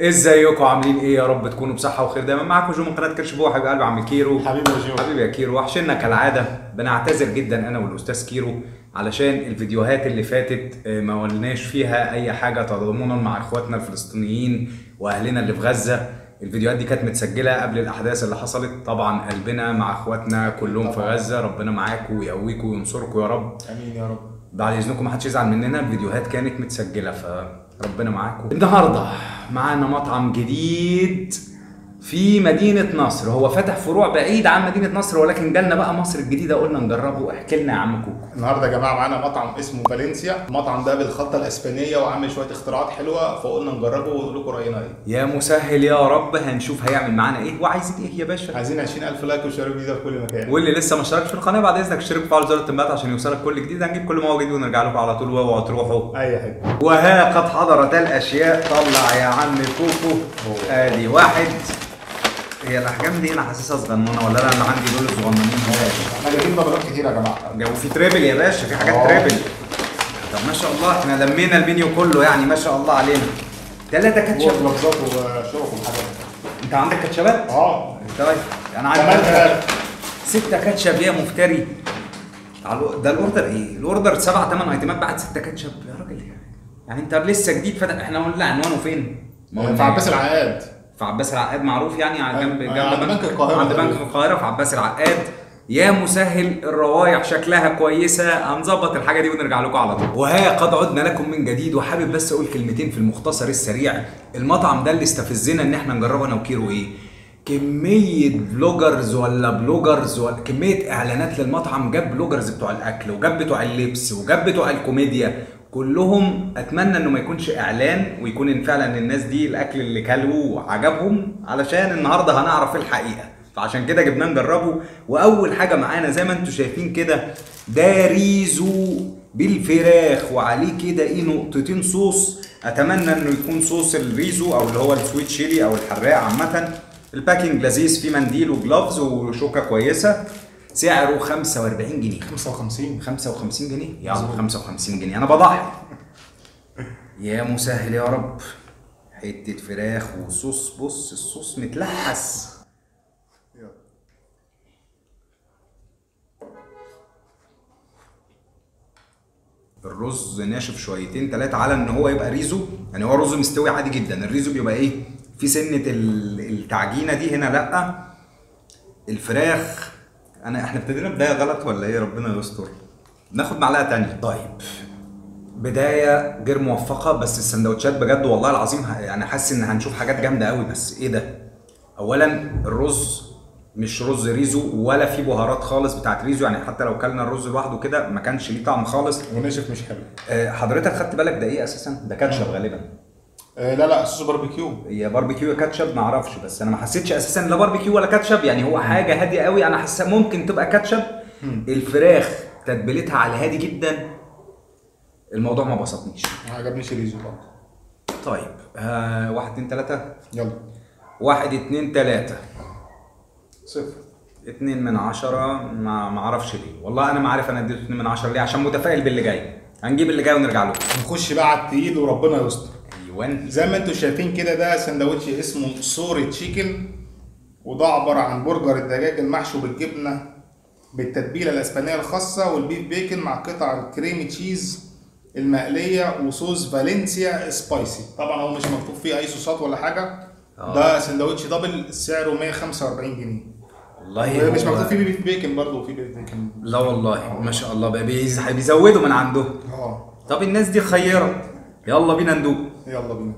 ازيكم عاملين ايه؟ يا رب تكونوا بصحه وخير دايما. معاكم جو من قناه كرش بو. حبيب قلبي عم كيرو. حبيبي يا جو. حبيبي يا كيرو، وحشنا كالعاده. بنعتذر جدا انا والاستاذ كيرو علشان الفيديوهات اللي فاتت ما قلناش فيها اي حاجه تضامنا مع اخواتنا الفلسطينيين واهلنا اللي في غزه. الفيديوهات دي كانت متسجله قبل الاحداث اللي حصلت. طبعا قلبنا مع اخواتنا كلهم في غزه، ربنا معاكم ويقويكم وينصركم يا رب. امين يا رب. بعد اذنكم ما حدش يزعل مننا، الفيديوهات كانت متسجله فربنا معاكم. النهارده معانا مطعم جديد في مدينه نصر. هو فتح فروع بعيد عن مدينه نصر ولكن جالنا بقى مصر الجديده، قلنا نجربه. احكي لنا يا عم كوكو. النهارده يا جماعه معانا مطعم اسمه فالنسيا. المطعم ده بالخلطه الاسبانيه وعامل شويه اختراعات حلوه، فقلنا نجربه ونقول لكم راينا ايه. يا مسهل يا رب. هنشوف هيعمل معانا ايه. وعايزين ايه يا باشا؟ عايزين 20,000 لايك وشير الفيديو في كل مكان. واللي لسه ما اشتركش في القناه بعد اذنك اشترك وفعل زر التنبيهات عشان يوصلك كل جديد. هنجيب كل ما هو جديد ونرجع لكم على طول. واوعوا تروحوا اي حاجه. وها قد حضرت الاشياء. طلع يا عم كوكو. ادي واحد. هي الاحجام دي انا حاسسها صغننه ولا انا عندي دول الصغننين؟ احنا جايبين بابلات كتير يا جماعه. جو في تريبل يا باشا، في حاجات تريبل. طب ما شاء الله احنا لمينا المنيو كله يعني، ما شاء الله علينا. 3 كاتشب وبلغزات وشرف وحاجات. انت عندك كاتشبات؟ طيب انا عندي 6 كاتشب يا مفتري. ده الاوردر ايه؟ الاوردر 7 8 ايتمات بعد 6 كاتشب يا راجل. يعني انت لسه جديد فتح. احنا قلنا عنوانه فين؟ في عباس العقاد. في عباس العقاد معروف يعني، على جنب بنك القاهره. عند بنك القاهره في عباس العقاد. يا مسهل. الروايح شكلها كويسه. هنظبط الحاجه دي ونرجع لكم على طول. وها قد عدنا لكم من جديد. وحابب بس اقول كلمتين في المختصر السريع. المطعم ده اللي استفزنا ان احنا نجربه انا وكيرو ايه؟ كميه بلوجرز ولا بلوجرز ولا كميه اعلانات للمطعم. جاب بلوجرز بتوع الاكل وجاب بتوع اللبس وجاب بتوع الكوميديا كلهم. اتمنى انه ما يكونش اعلان ويكون إن فعلا الناس دي الاكل اللي كلوه عجبهم، علشان النهارده هنعرف الحقيقه. فعشان كده جبناه نجربه. واول حاجه معانا زي ما انتم شايفين كده، ده ريزو بالفراخ وعليه كده ايه نقطتين صوص. اتمنى انه يكون صوص الريزو او اللي هو السويت شيلي او الحراق عامه. الباكينج لذيذ، فيه منديل وجلوفز وشوكه كويسه. سعره 45 جنيه. 55 جنيه يا عم. 55 جنيه انا بضحي. يا مسهل يا رب. حته فراخ وصوص. بص الصوص متلحس. الرز ناشف شويتين 3 على ان هو يبقى ريزو. يعني هو رز مستوي عادي جدا. الريزو بيبقى ايه؟ في سنه التعجينه دي. هنا لا. الفراخ احنا ابتدينا بدايه غلط ولا ايه؟ ربنا يستر. ناخد معلقه تانية. طيب بدايه غير موفقه بس السندوتشات بجد والله العظيم يعني حاسس ان هنشوف حاجات جامده قوي. بس ايه ده؟ اولا الرز مش رز ريزو ولا فيه بهارات خالص بتاعت ريزو. يعني حتى لو كلنا الرز لوحده كده ما كانش ليه طعم خالص ونشف مش حلو. حضرتك خدت بالك ده ايه اساسا؟ ده كاتشب غالبا. لا صوص باربيكيو. هي باربيكيو يا كاتشب ما اعرفش، بس انا ما حسيتش اساسا لا باربيكيو ولا كاتشب. يعني هو حاجه هاديه قوي. انا حاسسها ممكن تبقى كاتشب. الفراخ تتبيلتها على هادي جدا. الموضوع ما بسطنيش. ما عجبنيش الريزو برضه. طيب 1 2 3. يلا 1 2 3. 0. 2 من 10. ما اعرفش ليه والله. انا ما عارف انا اديته 2 من 10 ليه. عشان متفائل باللي جاي. هنجيب اللي جاي ونرجع له. نخش بقى على التقيل وربنا يستر. ايوه زي ما انتم شايفين كده، ده سندوتش اسمه سوري تشيكن. وده عباره عن برجر الدجاج المحشو بالجبنه بالتتبيله الاسبانيه الخاصه والبيف بيكن مع قطع الكريمي تشيز المقليه وصوص فالنسيا سبايسي. طبعا هو مش مكتوب فيه اي صوصات ولا حاجه. ده سندوتش دبل سعره 145 جنيه. والله مش مكتوب فيه بيف بيكن برضه. وفيه بيف بيكن. لا والله ما شاء الله بقى بيزودوا من عندهم. طب الناس دي خيره. يلا بينا ندوق. يلا بينا.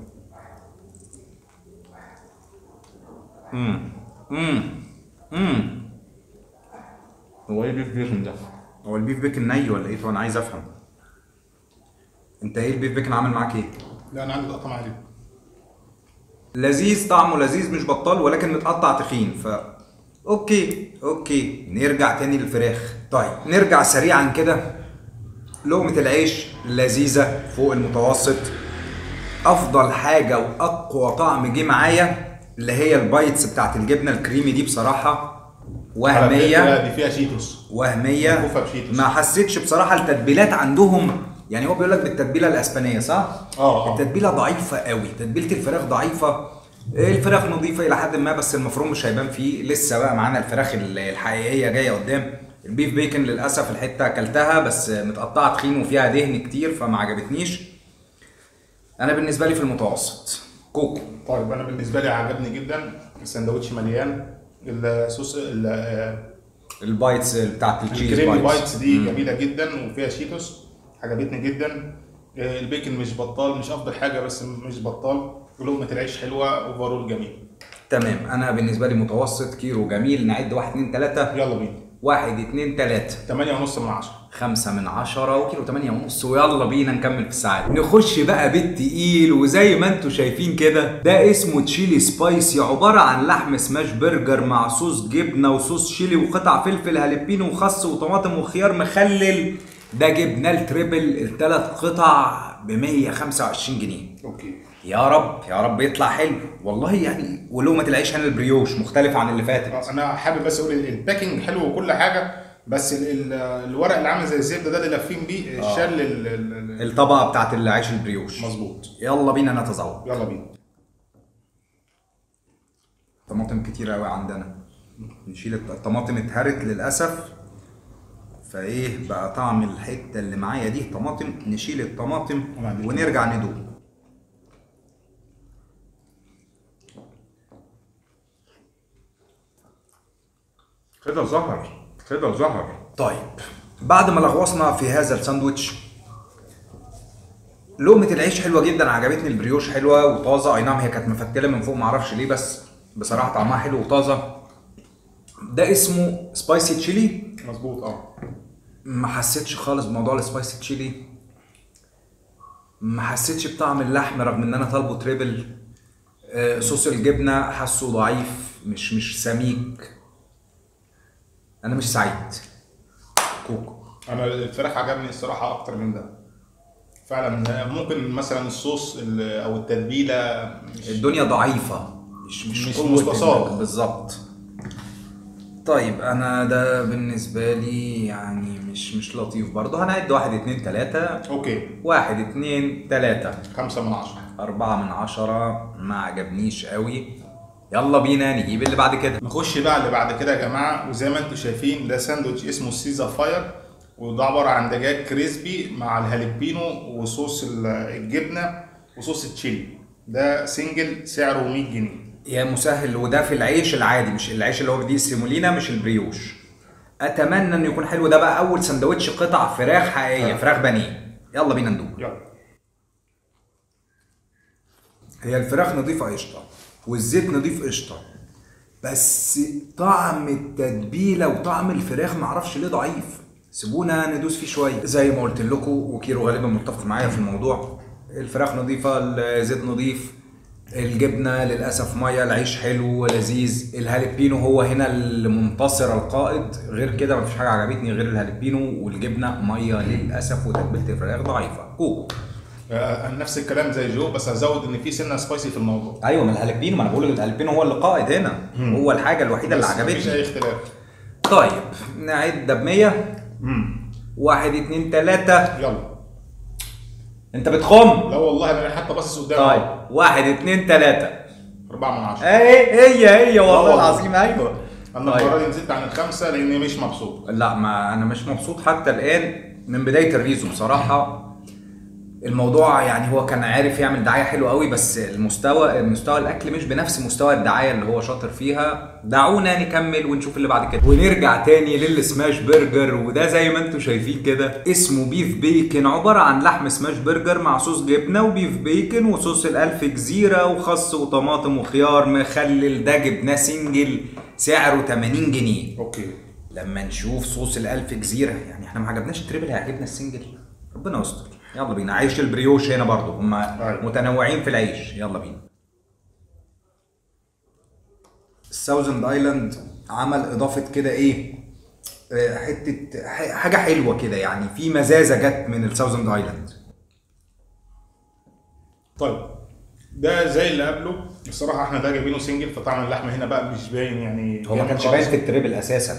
هو ايه البيف بيكن ده؟ هو البيف بيكن ني ولا ايه؟ انا عايز افهم. انت ايه البيف بيكن عامل معاك ايه؟ لا انا عندي تقطع عادي. لذيذ، طعمه لذيذ مش بطال ولكن متقطع تخين. اوكي نرجع تاني للفراخ. طيب نرجع سريعا كده. لقمة العيش لذيذة فوق المتوسط. افضل حاجة واقوى طعم جه معايا اللي هي البايتس بتاعت الجبنة الكريمي دي بصراحة وهمية. دي فيها شيتوس. وهمية. ما حسيتش بصراحة. التتبيلات عندهم يعني هو بيقول لك بالتتبيله الاسبانيه صح؟ التتبيله ضعيفه قوي، تتبيله الفراخ ضعيفه. الفراخ نظيفه الى حد ما، بس المفروم مش هيبان فيه لسه، بقى معانا الفراخ الحقيقيه جايه قدام. البيف بيكن للاسف الحته اكلتها بس متقطعه تخين وفيها دهن كتير فما عجبتنيش. انا بالنسبه لي في المتوسط. كوكو. طيب انا بالنسبه لي عجبني جدا الساندوتش، مليان الصوص البايتس بتاعت التشيز الكريمي بايتس دي جميله جدا وفيها شيتوس، عجبتني جدا. البيكن مش بطال، مش افضل حاجه بس مش بطال. لقمه العيش حلوه، اوفرول جميل. تمام. انا بالنسبه لي متوسط، كيلو جميل. نعد 1 2 3. يلا بينا. 1 2 3. 8.5 من 10. 5 من 10 وكيلو 8.5. ويلا بينا نكمل في الساعات. نخش بقى بالتقيل، وزي ما انتم شايفين كده ده اسمه تشيلي سبايسي، عباره عن لحم سماش برجر مع صوص جبنه وصوص شيلي وقطع فلفل هالبينو وخس وطماطم وخيار مخلل. ده جبناه التريبل الثلاث قطع ب 125 جنيه. اوكي. يا رب يا رب يطلع حلو والله يعني. ولقمه العيش هنا البريوش مختلف عن اللي فاتت. انا حابب بس اقول الباكينج حلو وكل حاجه، بس الورق اللي عامل زي الزبده ده اللي لافين بيه شال الطبقه بتاعت العيش البريوش. مظبوط. يلا بينا نتذوق. يلا بينا. طماطم كتير قوي عندنا، نشيل الطماطم اتهرت للاسف، فايه بقى طعم الحته اللي معايا دي طماطم. نشيل الطماطم ونرجع ندوق. كده ظهر، كده ظهر. طيب بعد ما لغوصنا في هذا الساندوتش، لقمه العيش حلوه جدا، عجبتني. البريوش حلوه وطازه، اي نعم هي كانت مفتله من فوق معرفش ليه، بس بصراحه طعمها حلو وطازه. ده اسمه سبايسي تشيلي. مظبوط. ما حسيتش خالص بموضوع السبايسي تشيلي، ما حسيتش بطعم اللحم رغم ان انا طالبه تريبل. صوص الجبنه حاسه ضعيف، مش سميك. انا مش سعيد. كوكو. انا الفراخ عجبني الصراحه اكتر من ده فعلا. ممكن مثلا الصوص او التتبيله الدنيا ضعيفه، مش مستصاب بالظبط. طيب انا ده بالنسبه لي يعني مش لطيف برضه. هنعد 1 2 3. اوكي. 1 2 3. 5 من 10. 4 من 10. ما عجبنيش قوي. يلا بينا نجيب اللي بعد كده. نخش بقى اللي بعد كده يا جماعه. وزي ما انتم شايفين ده ساندوتش اسمه سيزا فاير، وده عباره عن دجاج كريسبي مع الهالبينو وصوص الجبنه وصوص التشيلي. ده سنجل سعره 100 جنيه. يا مسهل. وده في العيش العادي، مش العيش اللي هو دي سيمولينا، مش البريوش. اتمنى انه يكون حلو. ده بقى اول سندوتش قطع فراخ حقيقيه، فراخ بانيه. يلا بينا ندوق. يلا. هي الفراخ نضيفه قشطه والزيت نضيف قشطه، بس طعم التتبيله وطعم الفراخ معرفش ليه ضعيف. سيبونا ندوس فيه شويه. زي ما قلت لكم وكيرو غالبا متفق معايا في الموضوع، الفراخ نضيفه، الزيت نضيف، الجبنه للاسف ميه، العيش حلو ولذيذ. الهالبينو هو هنا المنتصر القائد، غير كده مفيش حاجه عجبتني غير الهالبينو والجبنه ميه للاسف، وتتبيله الفراخ ضعيفه. كوكو. نفس الكلام زي جو، بس هزود ان في سنه سبايسي في الموضوع. ايوه من الهالبينو، ما انا بقول الهالبينو هو اللي قائد هنا. هو الحاجه الوحيده اللي عجبتني، مفيش اي اختلاف. طيب نعد ب 100. 1 2 3. يلا. انت بتخم؟ لا والله انا حتى باصص قدامي. طيب 1 2 3. 4 من 10. هي والله العظيم. ايوه انا المره دي نزلت عن ال5 لاني مش مبسوط. لا ما انا مش مبسوط حتى الان من بدايه الريزو بصراحه. الموضوع يعني هو كان عارف يعمل دعايه حلوه قوي، بس مستوى الاكل مش بنفس مستوى الدعايه اللي هو شاطر فيها. دعونا نكمل ونشوف اللي بعد كده ونرجع تاني للسماش برجر. وده زي ما انتم شايفين كده اسمه بيف بيكن، عباره عن لحم سماش برجر مع صوص جبنه وبيف بيكن وصوص الالف جزيره وخس وطماطم وخيار مخلل. ده جبناه سنجل سعره 80 جنيه. اوكي. لما نشوف صوص الالف جزيره، يعني احنا ما عجبناش التريبل، هيعجبنا السنجل. ربنا يستر. يلا بينا. عيش البريوش هنا برضو هم متنوعين في العيش. يلا بينا. الساوزند ايلاند عمل اضافه كده ايه، حته حاجه حلوه كده، يعني في مزازه جت من الساوزند ايلاند. طيب ده زي اللي قبله الصراحه، احنا ده جايبينه سنجل، فطعم اللحمه هنا بقى مش باين يعني. هو ما كانش باين في التريبل اساسا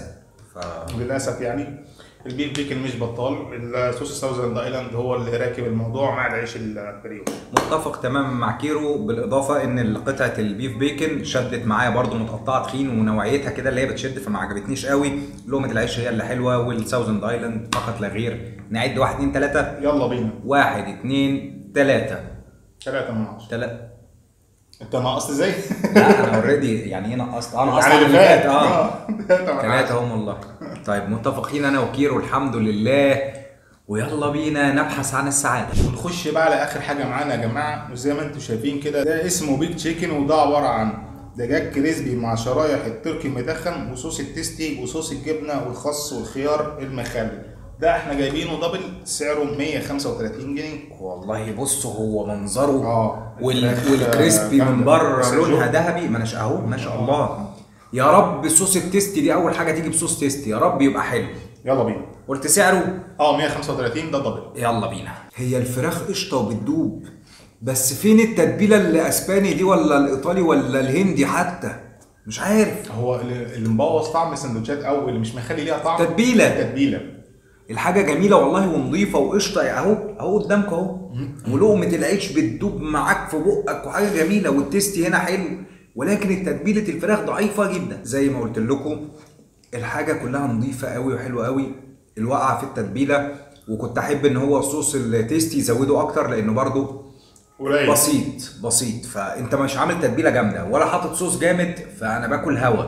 للاسف يعني. البيف بيكن مش بطال، الصوص ساوزرلاند ايلاند هو اللي راكب الموضوع مع العيش البريوش. متفق تماما مع كيرو، بالاضافه ان قطعه البيف بيكن شدت معايا برضو، متقطعه تخين ونوعيتها كده اللي هي بتشد، فما عجبتنيش قوي. لقمه العيش هي اللي حلوه، والساوزند ايلاند فقط لا غير. نعد 1 2 3. يلا بينا. 1 2 3. 3 من 10. 3. انت نقصت ازاي؟ لا انا اوريدي يعني ايه نقصت؟ انا نقصت يعني اللي فات. 3 هم والله. طيب متفقين انا وكيرو الحمد لله، ويلا بينا نبحث عن السعاده. ونخش بقى على اخر حاجه معانا يا جماعه، وزي ما انتم شايفين كده ده اسمه بيك تشيكن، وده عباره عن دجاج كريسبي مع شرايح التركي المدخن وصوص التيستي وصوص الجبنه والخس والخيار المخلل. ده احنا جايبينه دبل، سعره 135 جنيه. والله بص هو منظره الفراخ والكريسبي من بره بس لونها ذهبي، ما اهو ما شاء الله. يا رب صوص التيستي دي اول حاجه تيجي بصوص تيستي، يا رب يبقى حلو. يلا بينا. قلت سعره 135 ده دبل. يلا بينا. هي الفراخ قشطه وبتدوب، بس فين التتبيله الاسباني دي ولا الايطالي ولا الهندي حتى؟ مش عارف. هو اللي مبوظ طعم السندوتشات او اللي مش مخلي ليها طعم تتبيله. الحاجه جميله والله ونظيفه وقشطه اهو قدامك اهو، ولقمه العيش بتدوب معاك في بقك وحاجه جميله، والتيستي هنا حلو، ولكن التتبيله الفراخ ضعيفه جدا. زي ما قلت لكم الحاجه كلها نظيفه قوي وحلوه قوي، الوقعه في التتبيله. وكنت احب ان هو صوص التيستي يزوده اكتر، لانه برضو قليل بسيط، فانت مش عامل تتبيله جامده ولا حاطط صوص جامد، فانا باكل هوا.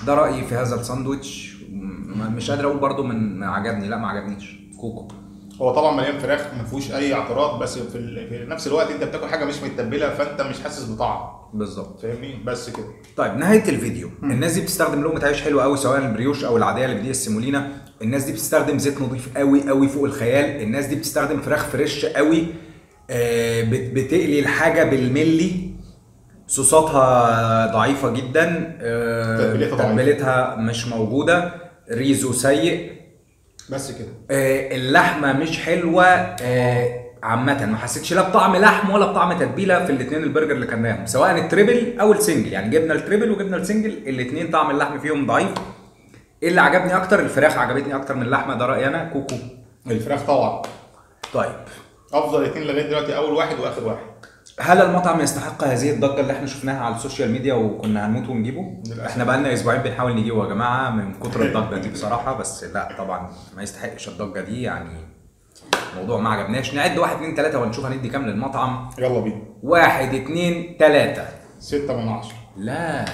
ده رايي في هذا الساندوتش. مش قادر اقول برضو من عجبني، لا ما عجبنيش كوكو. هو طبعا مليان فراخ ما فيهوش اي اعتراض، بس في نفس الوقت انت بتاكل حاجه مش متبله، فانت مش حاسس بطعم بالظبط، فاهمني؟ بس كده. طيب نهايه الفيديو، الناس دي بتستخدم لقمه عيش حلوه قوي، سواء البريوش او العاديه اللي بدي السيمولينا. الناس دي بتستخدم زيت نظيف قوي قوي فوق الخيال. الناس دي بتستخدم فراخ فريش قوي، بتقلي الحاجه بالملي. صوصاتها ضعيفه جدا، تتبيلتها مش موجوده، ريزو سيء، بس كده. اللحمه مش حلوه. عامه ما حسيتش لا بطعم لحم ولا بطعم تتبيله في الاثنين البرجر اللي كلناهم، سواء التريبل او السنجل. يعني جبنا التريبل وجبنا السنجل، الاثنين طعم اللحم فيهم ضعيف. ايه اللي عجبني اكتر؟ الفراخ عجبتني اكتر من اللحمه، ده رايي انا. كوكو الفراخ طبعا. طيب افضل اثنين لغايه دلوقتي، اول واحد واخر واحد. هل المطعم يستحق هذه الضجه اللي احنا شفناها على السوشيال ميديا وكنا هنموت ونجيبه؟ احنا بقالنا اسبوعين بنحاول نجيبه يا جماعه من كتر الضجه دي بصراحه، بس لا طبعا ما يستحقش الضجه دي، يعني الموضوع ما عجبناش. نعد 1 2 3 ونشوف هندي كام للمطعم. يلا بينا. 1 2 3. 6 من 10. لا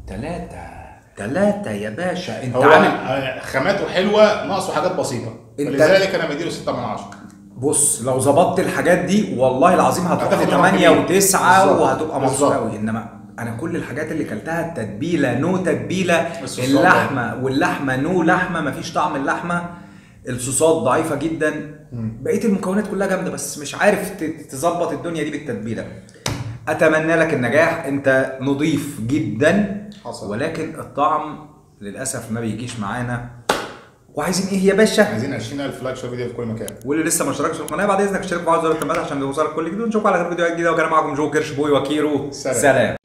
3 يا باشا. انت عامل خاماته حلوه، ناقصه حاجات بسيطه، لذلك انا مديله 6 من 10. بص لو ظبطت الحاجات دي والله العظيم هتروح ل 8 و9 وهتبقى مبسوط قوي. انما انا كل الحاجات اللي كلتها التتبيله نو تتبيله، اللحمه نو لحمه، مفيش طعم اللحمه، الصوصات ضعيفه جدا، بقيه المكونات كلها جامده، بس مش عارف تظبط الدنيا دي بالتتبيله. اتمنى لك النجاح، انت نظيف جدا حصل. ولكن الطعم للاسف ما بيجيش معانا. وعايزين ايه يا باشا؟ عايزين 20,000 لايك شوف فيديو في كل مكان. واللي لسه ما اشتركش في القناه بعد اذنك اشترك وفعل زر التنبيهات عشان يوصلك كل جديد، ونشوفكم على غير فيديوهات جديده. وكان معاكم جو كرش بوي وكيرو. سلام.